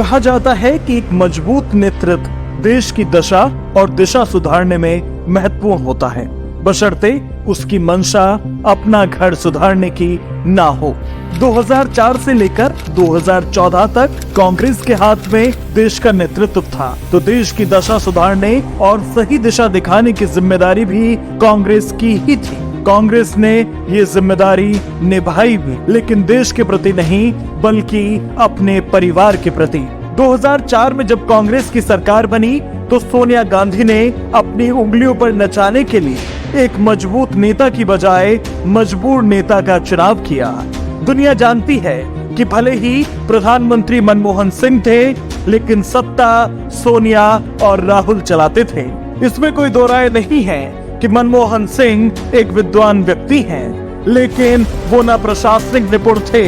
कहा जाता है कि एक मजबूत नेतृत्व देश की दशा और दिशा सुधारने में महत्वपूर्ण होता है, बशर्ते उसकी मंशा अपना घर सुधारने की ना हो। 2004 से लेकर 2014 तक कांग्रेस के हाथ में देश का नेतृत्व था, तो देश की दशा सुधारने और सही दिशा दिखाने की जिम्मेदारी भी कांग्रेस की ही थी। कांग्रेस ने ये जिम्मेदारी निभाई भी, लेकिन देश के प्रति नहीं बल्कि अपने परिवार के प्रति। 2004 में जब कांग्रेस की सरकार बनी तो सोनिया गांधी ने अपनी उंगलियों पर नचाने के लिए एक मजबूत नेता की बजाय मजबूर नेता का चुनाव किया। दुनिया जानती है कि भले ही प्रधानमंत्री मनमोहन सिंह थे, लेकिन सत्ता सोनिया और राहुल चलाते थे। इसमें कोई दो राय नहीं है कि मनमोहन सिंह एक विद्वान व्यक्ति हैं, लेकिन वो न प्रशासनिक निपुण थे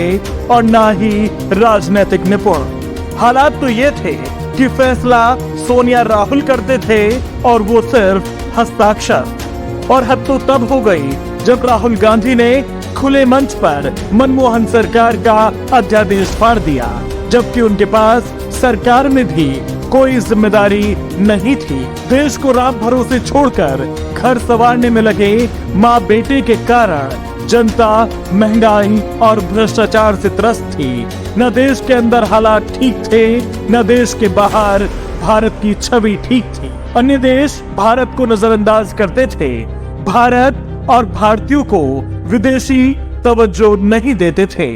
और न ही राजनीतिक निपुण। हालात तो ये थे कि फैसला सोनिया राहुल करते थे और वो सिर्फ हस्ताक्षर। और हद तो तब हो गई जब राहुल गांधी ने खुले मंच पर मनमोहन सरकार का अध्यादेश फाड़ दिया, जबकि उनके पास सरकार में भी कोई जिम्मेदारी नहीं थी। देश को राम भरोसे छोड़कर घर संवारने में लगे माँ बेटे के कारण जनता महंगाई और भ्रष्टाचार से त्रस्त थी। न देश के अंदर हालात ठीक थे, न देश के बाहर भारत की छवि ठीक थी। अन्य देश भारत को नजरअंदाज करते थे। भारत और भारतीयों को विदेशी तवज्जो नहीं देते थे।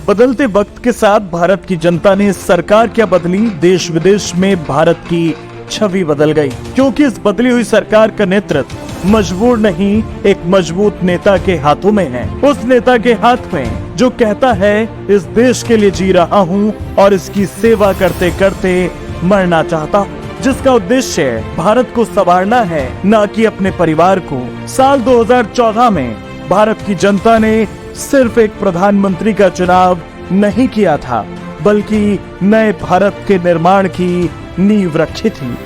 बदलते वक्त के साथ भारत की जनता ने सरकार क्या बदली, देश विदेश में भारत की छवि बदल गई, क्योंकि इस बदली हुई सरकार का नेतृत्व मजबूर नहीं एक मजबूत नेता के हाथों में है। उस नेता के हाथ में जो कहता है इस देश के लिए जी रहा हूँ और इसकी सेवा करते करते मरना चाहता हूँ, जिसका उद्देश्य भारत को संवारना है, न कि अपने परिवार को। साल 2014 में भारत की जनता ने सिर्फ एक प्रधानमंत्री का चुनाव नहीं किया था, बल्कि नए भारत के निर्माण की नींव रखी थी।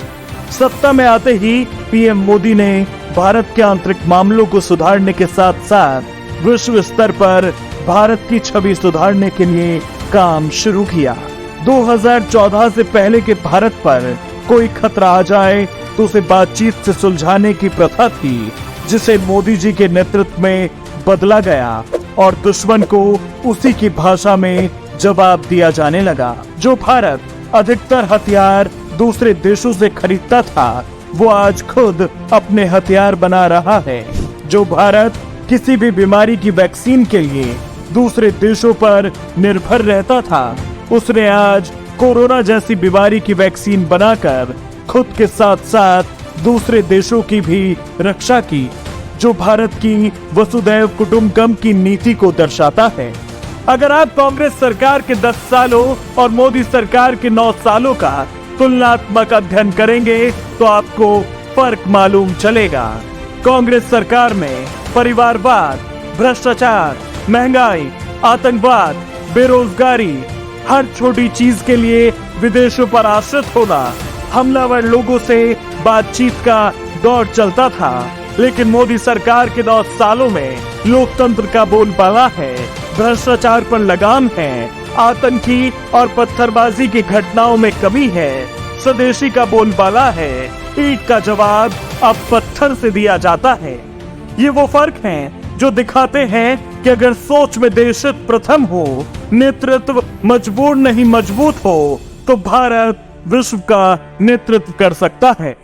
सत्ता में आते ही पीएम मोदी ने भारत के आंतरिक मामलों को सुधारने के साथ साथ विश्व स्तर पर भारत की छवि सुधारने के लिए काम शुरू किया। 2014 से पहले के भारत पर कोई खतरा आ जाए तो उसे बातचीत से सुलझाने की प्रथा थी, जिसे मोदी जी के नेतृत्व में बदला गया और दुश्मन को उसी की भाषा में जवाब दिया जाने लगा। जो भारत अधिकतर हथियार दूसरे देशों से खरीदता था, वो आज खुद अपने हथियार बना रहा है। जो भारत किसी भी बीमारी की वैक्सीन के लिए दूसरे देशों पर निर्भर रहता था, उसने आज कोरोना जैसी बीमारी की वैक्सीन बनाकर खुद के साथ साथ दूसरे देशों की भी रक्षा की, जो भारत की वसुधैव कुटुंबकम की नीति को दर्शाता है। अगर आप कांग्रेस सरकार के 10 सालों और मोदी सरकार के 9 सालों का तुलनात्मक अध्ययन करेंगे तो आपको फर्क मालूम चलेगा। कांग्रेस सरकार में परिवारवाद, भ्रष्टाचार, महंगाई, आतंकवाद, बेरोजगारी, हर छोटी चीज के लिए विदेशों पर आश्रित होना, हमलावर लोगों से बातचीत का दौर चलता था। लेकिन मोदी सरकार के 9 सालों में लोकतंत्र का बोलबाला है, भ्रष्टाचार पर लगाम है, आतंकी और पत्थरबाजी की घटनाओं में कमी है, स्वदेशी का बोलबाला है, ईंट का जवाब अब पत्थर से दिया जाता है। ये वो फर्क हैं जो दिखाते हैं कि अगर सोच में देशहित प्रथम हो, नेतृत्व मजबूर नहीं मजबूत हो, तो भारत विश्व का नेतृत्व कर सकता है।